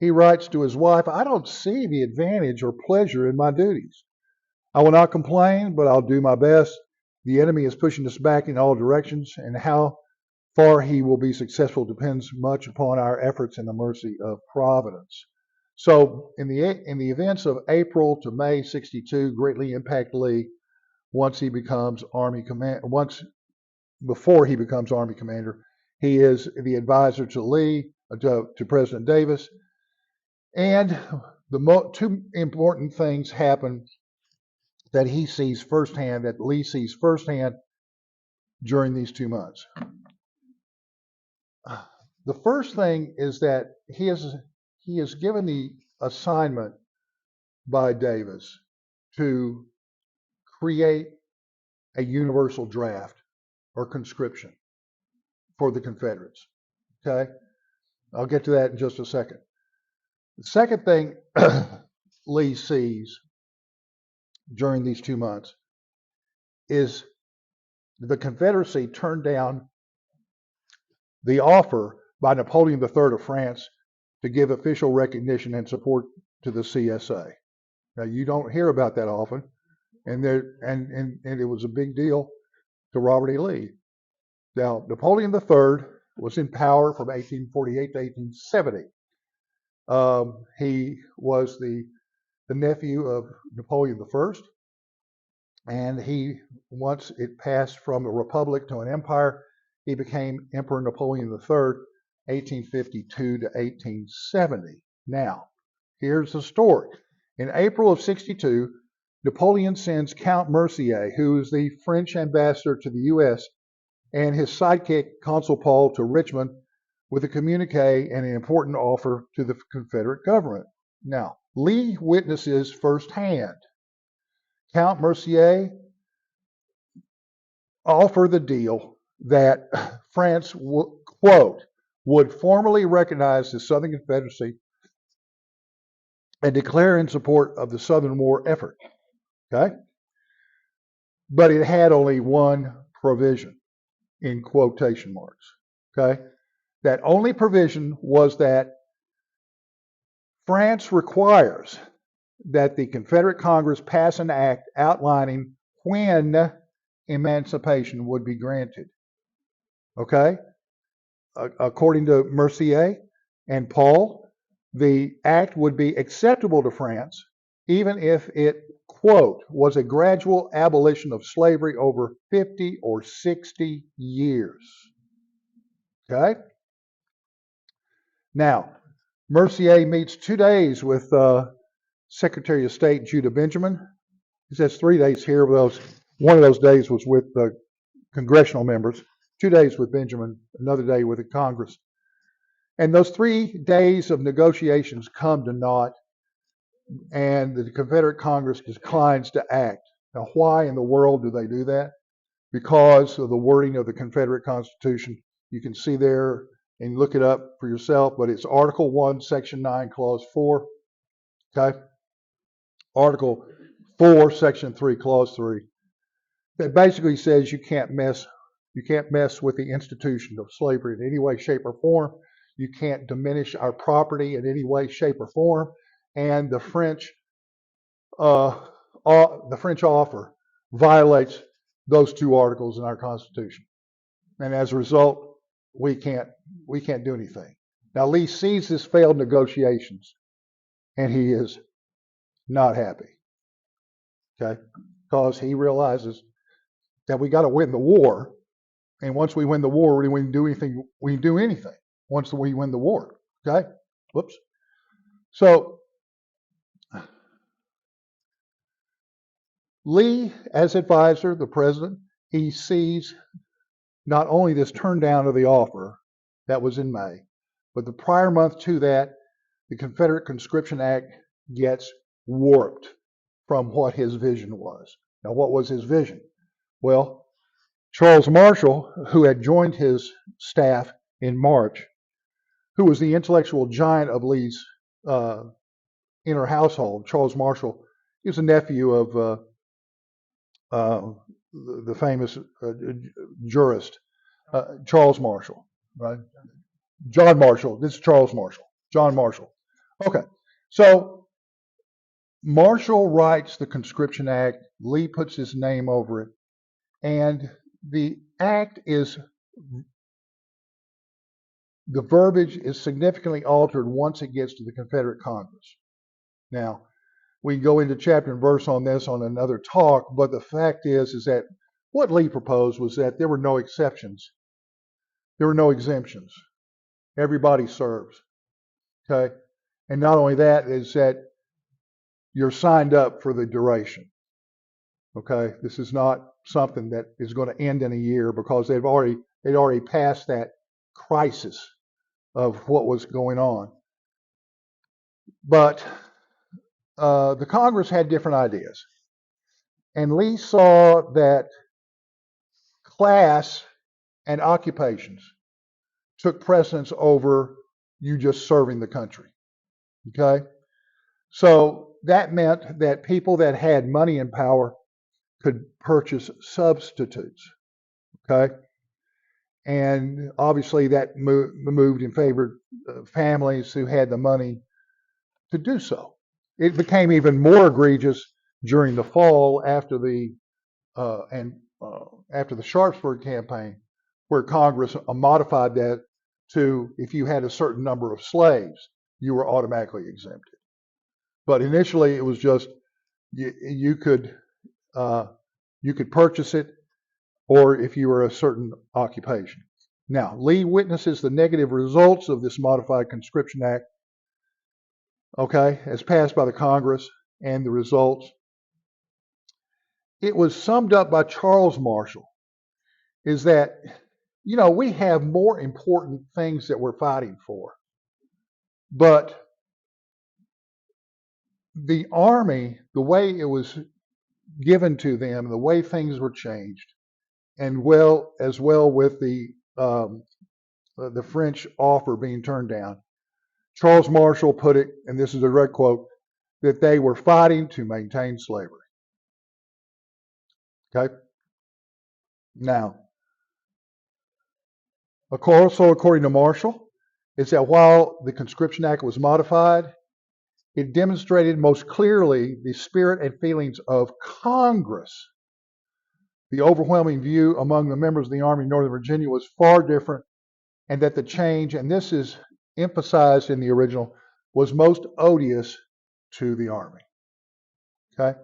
S1: he writes to his wife, "I don't see the advantage or pleasure in my duties. I will not complain, but I'll do my best. The enemy is pushing us back in all directions, and how far he will be successful depends much upon our efforts and the mercy of Providence." So in the events of April to May 62 greatly impact Lee once he becomes before he becomes Army Commander. He is the advisor to Lee, to President Davis. And the two important things happen that he sees firsthand, that Lee sees firsthand during these 2 months. The first thing is that he is given the assignment by Davis to create a universal draft or conscription for the Confederates. Okay? I'll get to that in just a second. The second thing Lee sees during these 2 months is the Confederacy turned down the offer by Napoleon III of France to give official recognition and support to the CSA. Now, you don't hear about that often, and it was a big deal to Robert E. Lee. Now, Napoleon III was in power from 1848 to 1870. He was the nephew of Napoleon I, and once it passed from a republic to an empire, he became Emperor Napoleon III, 1852 to 1870. Now, here's the story. In April of 62, Napoleon sends Count Mercier, who is the French ambassador to the U.S., and his sidekick, Consul Paul, to Richmond with a communique and an important offer to the Confederate government. Now, Lee witnesses firsthand Count Mercier offer the deal that France, quote, would formally recognize the Southern Confederacy and declare in support of the Southern War effort. Okay? But it had only one provision, in quotation marks. Okay? That only provision was that France requires that the Confederate Congress pass an act outlining when emancipation would be granted. Okay? According to Mercier and Paul, the act would be acceptable to France even if it, quote, was a gradual abolition of slavery over 50 or 60 years. Okay? Now, Mercier meets 2 days with Secretary of State Judah Benjamin. He says 3 days here. One of those days was with the congressional members. 2 days with Benjamin, another day with the Congress. And those 3 days of negotiations come to naught, and the Confederate Congress declines to act. Now, why in the world do they do that? Because of the wording of the Confederate Constitution. You can see there and look it up for yourself, but it's Article 1, Section 9, Clause 4. Okay? Article 4, Section 3, Clause 3. That basically says you can't mess with the institution of slavery in any way, shape, or form. You can't diminish our property in any way, shape, or form. And the French offer violates those 2 articles in our Constitution. And as a result, we can't do anything. Now Lee sees this failed negotiations, and he is not happy. Okay? Because he realizes that we got to win the war, and once we win the war, we can do anything. Once we win the war. Okay? Whoops. So Lee, as advisor, the president, he sees not only this turn down of the offer that was in May, but the prior month to that, the Confederate Conscription Act gets warped from what his vision was. Now, what was his vision? Well, Charles Marshall, who had joined his staff in March, who was the intellectual giant of Lee's inner household. Charles Marshall is a nephew of the famous jurist, Charles Marshall, right? John Marshall. This is Charles Marshall. John Marshall. Okay. So Marshall writes the Conscription Act. Lee puts his name over it. And the act is, the verbiage is significantly altered once it gets to the Confederate Congress. Now, we can go into chapter and verse on this on another talk, but the fact is that what Lee proposed was that there were no exceptions. There were no exemptions. Everybody serves. Okay? And not only that, is that you're signed up for the duration. Okay? This is not something that is going to end in a year, because they'd already passed that crisis of what was going on. But the Congress had different ideas. And Lee saw that class and occupations took precedence over you just serving the country. Okay? So that meant that people that had money and power could purchase substitutes. Okay? And obviously that moved in favor of families who had the money to do so. It became even more egregious during the fall after the Sharpsburg campaign, where Congress modified that to, if you had a certain number of slaves, you were automatically exempted. But initially, it was just you could purchase it, or if you were a certain occupation. Now, Lee witnesses the negative results of this modified Conscription Act, okay, as passed by the Congress, and the results. It was summed up by Charles Marshall, is that, we have more important things that we're fighting for. But the Army, the way it was given to them, the way things were changed, and as well with the French offer being turned down, Charles Marshall put it, and this is a direct quote, that they were fighting to maintain slavery. Okay? Now, also according to Marshall, is that while the Conscription Act was modified, it demonstrated most clearly the spirit and feelings of Congress. The overwhelming view among the members of the Army of Northern Virginia was far different, and that the change, and this is emphasized in the original, was most odious to the Army. Okay.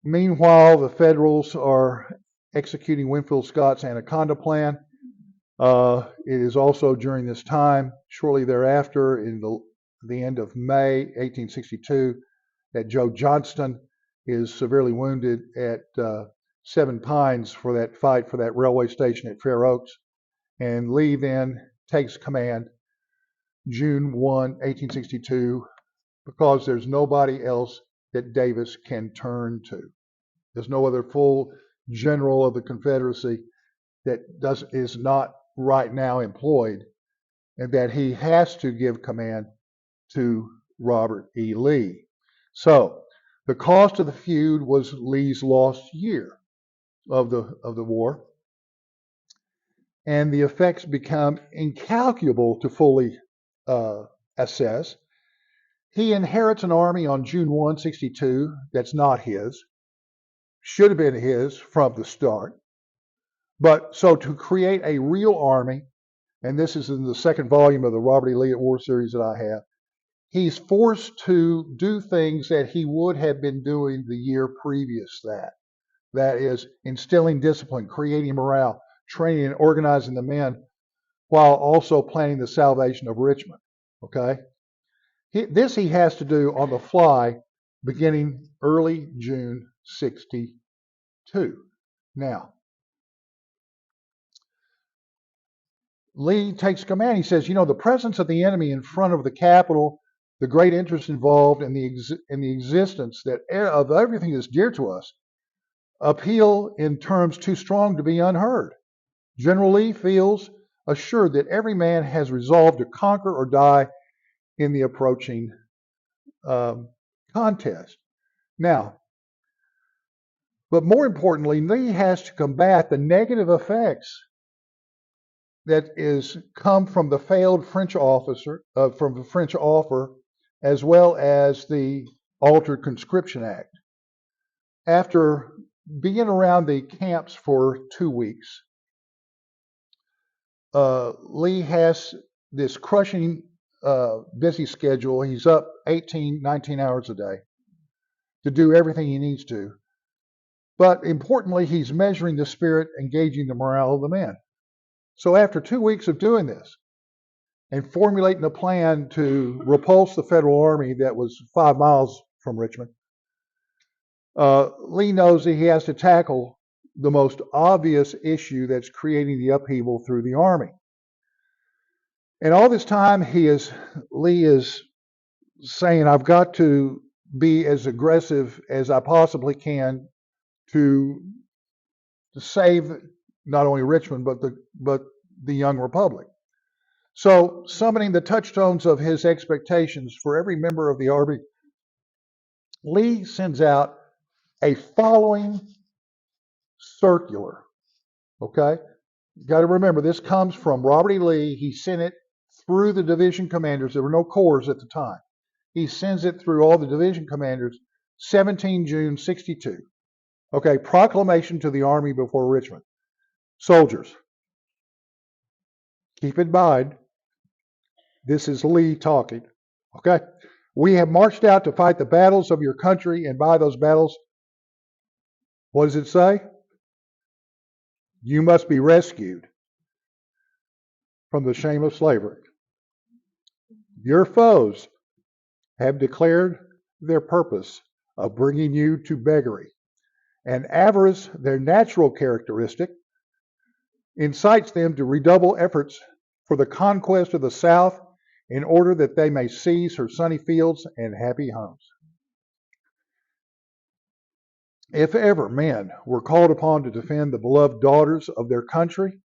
S1: Meanwhile, the Federals are executing Winfield Scott's Anaconda Plan. It is also during this time, shortly thereafter, in the end of May 1862, that Joe Johnston is severely wounded at Seven Pines for that fight for that railway station at Fair Oaks. And Lee then takes command June 1, 1862, because there's nobody else that Davis can turn to. There's no other full general of the Confederacy that is not right now employed, and that he has to give command to Robert E. Lee. So the cost of the feud was Lee's lost year of the war, and the effects become incalculable to fully assess. He inherits an army on June 1, 62 that's not his, should have been his from the start. But so to create a real army, and this is in the second volume of the Robert E. Lee at War series that I have, he's forced to do things that he would have been doing the year previous that. That is instilling discipline, creating morale, training and organizing the men, while also planning the salvation of Richmond. Okay? This he has to do on the fly beginning early June 62. Now, Lee takes command. He says, the presence of the enemy in front of the Capitol, the great interest involved in the existence of everything that's dear to us, appeal in terms too strong to be unheard. General Lee feels assured that every man has resolved to conquer or die in the approaching contest. Now, but more importantly, Lee has to combat the negative effects that is come from the failed French offer, as well as the Altered Conscription Act. After being around the camps for 2 weeks, Lee has this crushing busy schedule. He's up 18, 19 hours a day to do everything he needs to. But importantly, he's measuring the spirit, engaging the morale of the men. So after 2 weeks of doing this and formulating a plan to repulse the Federal Army that was 5 miles from Richmond, Lee knows that he has to tackle the most obvious issue that's creating the upheaval through the Army. And all this time, Lee is saying, I've got to be as aggressive as I possibly can to save not only Richmond, but the young republic. So, summoning the touchstones of his expectations for every member of the Army, Lee sends out a following circular. Okay? You got to remember, this comes from Robert E. Lee. He sent it through the division commanders. There were no corps at the time. He sends it through all the division commanders, 17 June 62. Okay, proclamation to the Army before Richmond. Soldiers, keep in mind, this is Lee talking. Okay? We have marched out to fight the battles of your country, and by those battles, what does it say? You must be rescued from the shame of slavery. Your foes have declared their purpose of bringing you to beggary, and avarice, their natural characteristic, incites them to redouble efforts for the conquest of the South in order that they may seize her sunny fields and happy homes. If ever men were called upon to defend the beloved daughters of their country,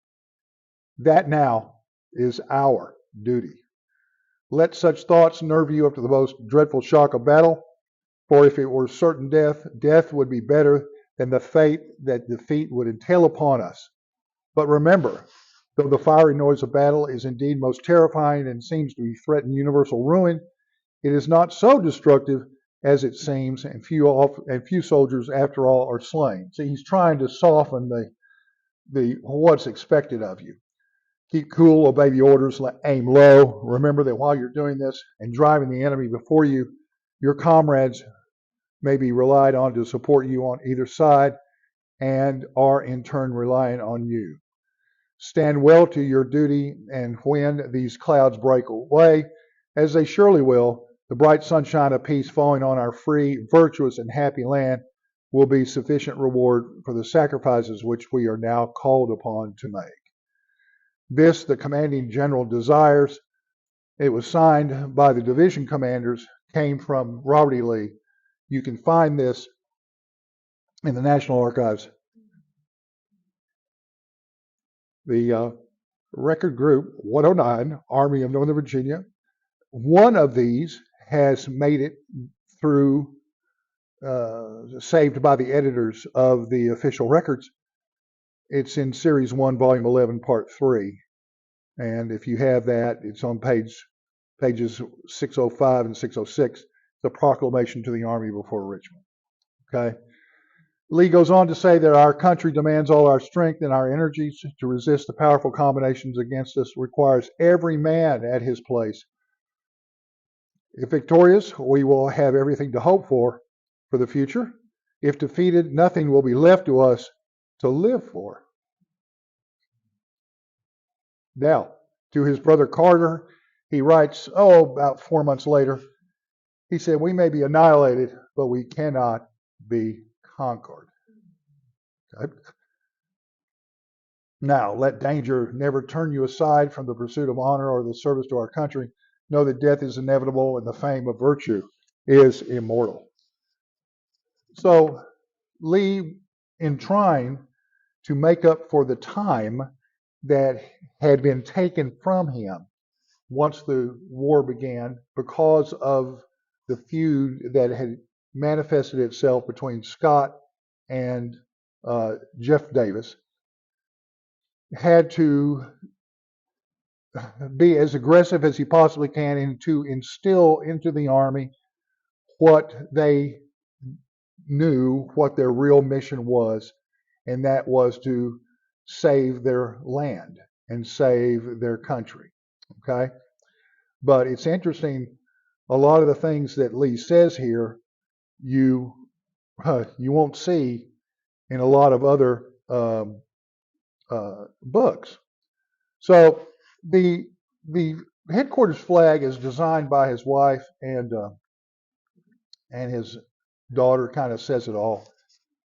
S1: that now is our duty. Let such thoughts nerve you up to the most dreadful shock of battle, for if it were certain death, death would be better than the fate that defeat would entail upon us. But remember, though the fiery noise of battle is indeed most terrifying and seems to threaten universal ruin, it is not so destructive as it seems, and few soldiers, after all, are slain. See, he's trying to soften the what's expected of you. Keep cool, obey the orders, aim low. Remember that while you're doing this and driving the enemy before you, your comrades may be relied on to support you on either side and are in turn reliant on you. Stand well to your duty, and when these clouds break away, as they surely will, the bright sunshine of peace falling on our free, virtuous, and happy land will be sufficient reward for the sacrifices which we are now called upon to make. This the commanding general desires. It was signed by the division commanders, came from Robert E. Lee. You can find this in the National Archives. The Record Group 109, Army of Northern Virginia. One of these has made it through, saved by the editors of the official records. It's in Series 1, Volume 11, Part 3. And if you have that, it's on pages 605 and 606, the proclamation to the Army before Richmond. Okay? Lee goes on to say that our country demands all our strength and our energies to resist the powerful combinations against us, requires every man at his place. If victorious, we will have everything to hope for the future. If defeated, nothing will be left to us to live for. Now, to his brother Carter, he writes, about 4 months later, he said, we may be annihilated, but we cannot be conquered. Okay? Now, let danger never turn you aside from the pursuit of honor or the service to our country. Know that death is inevitable and the fame of virtue is immortal. So, Lee, in trying to make up for the time that had been taken from him once the war began because of the feud that had manifested itself between Scott and Jeff Davis, had to be as aggressive as he possibly can and to instill into the Army what they knew, what their real mission was, and that was to save their land and save their country. Okay? But it's interesting, a lot of the things that Lee says here, you won't see in a lot of other books. So the headquarters flag is designed by his wife, and his daughter kind of says it all.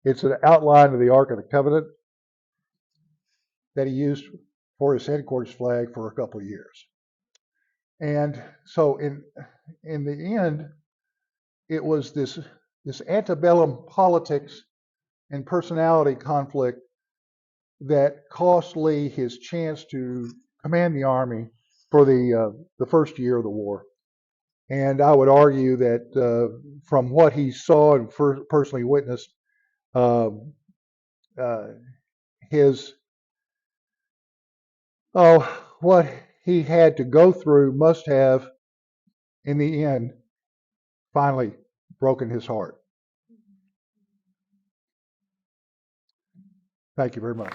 S1: It's an outline of the Ark of the Covenant that he used for his headquarters flag for a couple of years. And so in the end, it was this antebellum politics and personality conflict that cost Lee his chance to command the Army for the first year of the war. And I would argue that from what he saw and personally witnessed, what he had to go through must have, in the end, finally broken his heart. Thank you very much.